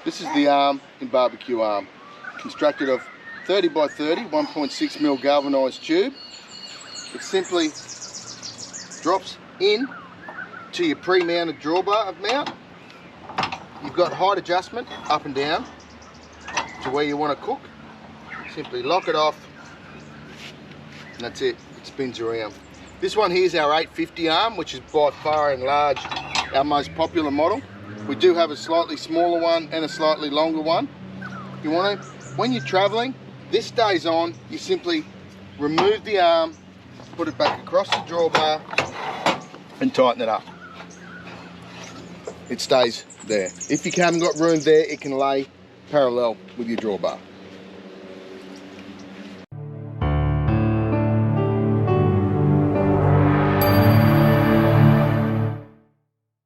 This is the arm in BBQ Arm, constructed of 30 by 30, 1.6mm galvanised tube. It simply drops in to your pre-mounted drawbar mount. You've got height adjustment up and down to where you want to cook. Simply lock it off and that's it, it spins around. This one here is our 850 arm, which is by far and large our most popular model. We do have a slightly smaller one and a slightly longer one. You want to, when you're traveling, this stays on, you simply remove the arm, put it back across the drawbar and tighten it up. It stays there. If you haven't got room there, it can lay parallel with your drawbar.